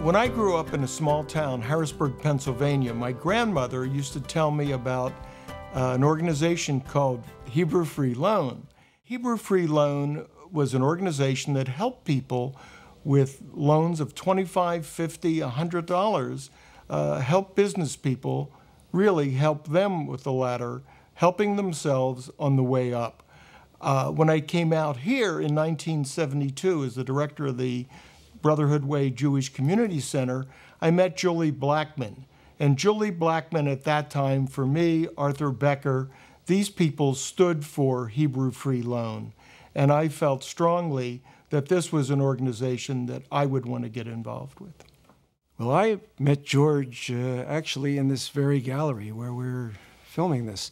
When I grew up in a small town, Harrisburg, Pennsylvania, my grandmother used to tell me about an organization called Hebrew Free Loan. Hebrew Free Loan was an organization that helped people with loans of $25, $50, $100, help business people, really help them with the ladder, helping themselves on the way up. When I came out here in 1972 as the director of the Brotherhood Way Jewish Community Center, I met Jolie Blackman. And Jolie Blackman at that time, for me, Arthur Becker, these people stood for Hebrew Free Loan. And I felt strongly that this was an organization that I would want to get involved with. Well, I met George actually in this very gallery where we're filming this.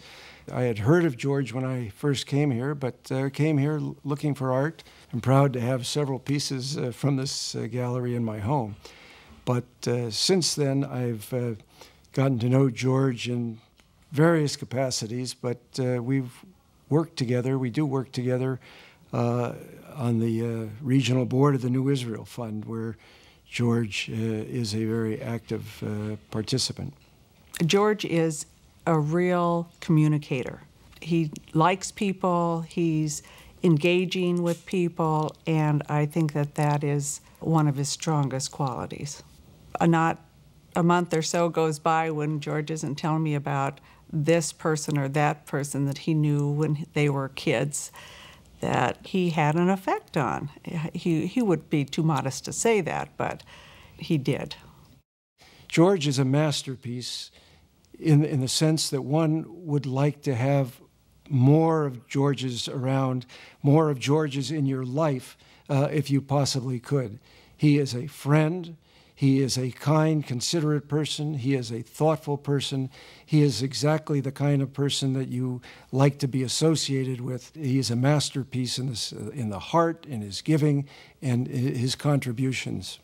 I had heard of George when I first came here, but came here looking for art. I'm proud to have several pieces from this gallery in my home. But since then, I've gotten to know George in various capacities, but we've worked together. We do work together on the regional board of the New Israel Fund, where George is a very active participant. George is a real communicator. He likes people, he's engaging with people, and I think that that is one of his strongest qualities. Not a month or so goes by when George isn't telling me about this person or that person that he knew when they were kids that he had an effect on. He would be too modest to say that, but he did. George is a masterpiece in the sense that one would like to have more of George's around, more of George's in your life if you possibly could. He is a friend. He is a kind, considerate person. He is a thoughtful person. He is exactly the kind of person that you like to be associated with. He is a masterpiece in the heart, in his giving, and his contributions.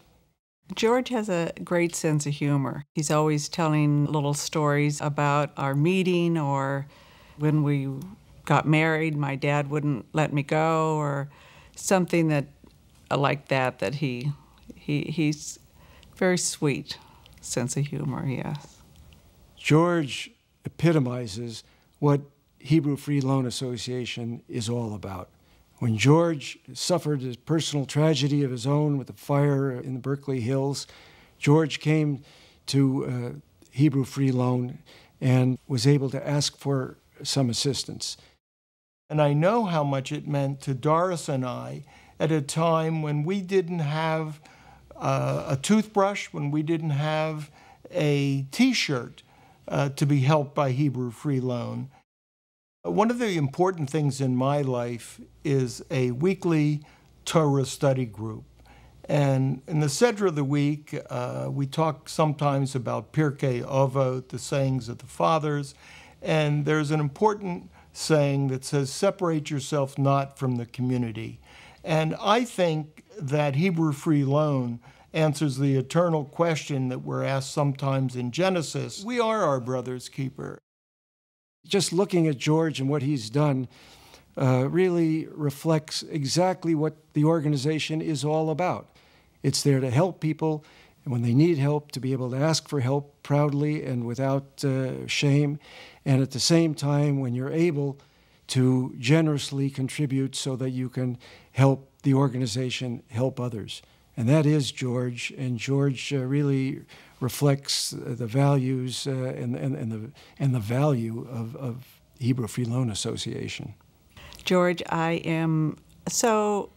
George has a great sense of humor. He's always telling little stories about our meeting, or when we got married, my dad wouldn't let me go, or something that like that he's very sweet sense of humor, yes. George epitomizes what Hebrew Free Loan Association is all about. When George suffered a personal tragedy of his own with the fire in the Berkeley Hills, George came to Hebrew Free Loan and was able to ask for some assistance. And I know how much it meant to Doris and I at a time when we didn't have a toothbrush, when we didn't have a T-shirt to be helped by Hebrew Free Loan. One of the important things in my life is a weekly Torah study group. And in the Sedra of the week, we talk sometimes about Pirkei Avot, the sayings of the fathers. And there's an important saying that says, separate yourself not from the community. And I think that Hebrew Free Loan answers the eternal question that we're asked sometimes in Genesis. We are our brother's keeper. Just looking at George and what he's done really reflects exactly what the organization is all about. It's there to help people, and when they need help, to be able to ask for help proudly and without shame, and at the same time, when you're able to generously contribute so that you can help the organization help others. And that is George, and George really reflects the values and the value of Hebrew Free Loan Association. George, I am so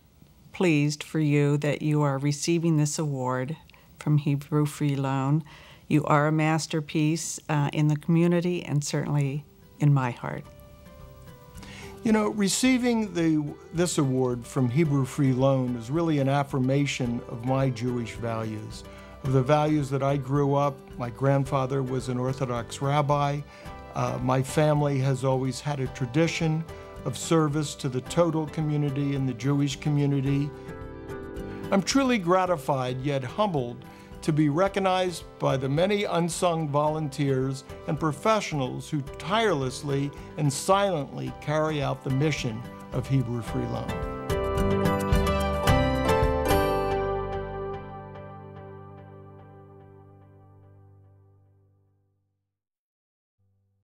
pleased for you that you are receiving this award from Hebrew Free Loan. You are a masterpiece in the community and certainly in my heart. You know, receiving this award from Hebrew Free Loan is really an affirmation of my Jewish values, of the values that I grew up. My grandfather was an Orthodox rabbi. My family has always had a tradition of service to the total community and the Jewish community. I'm truly gratified yet humbled to be recognized by the many unsung volunteers and professionals who tirelessly and silently carry out the mission of Hebrew Free Loan.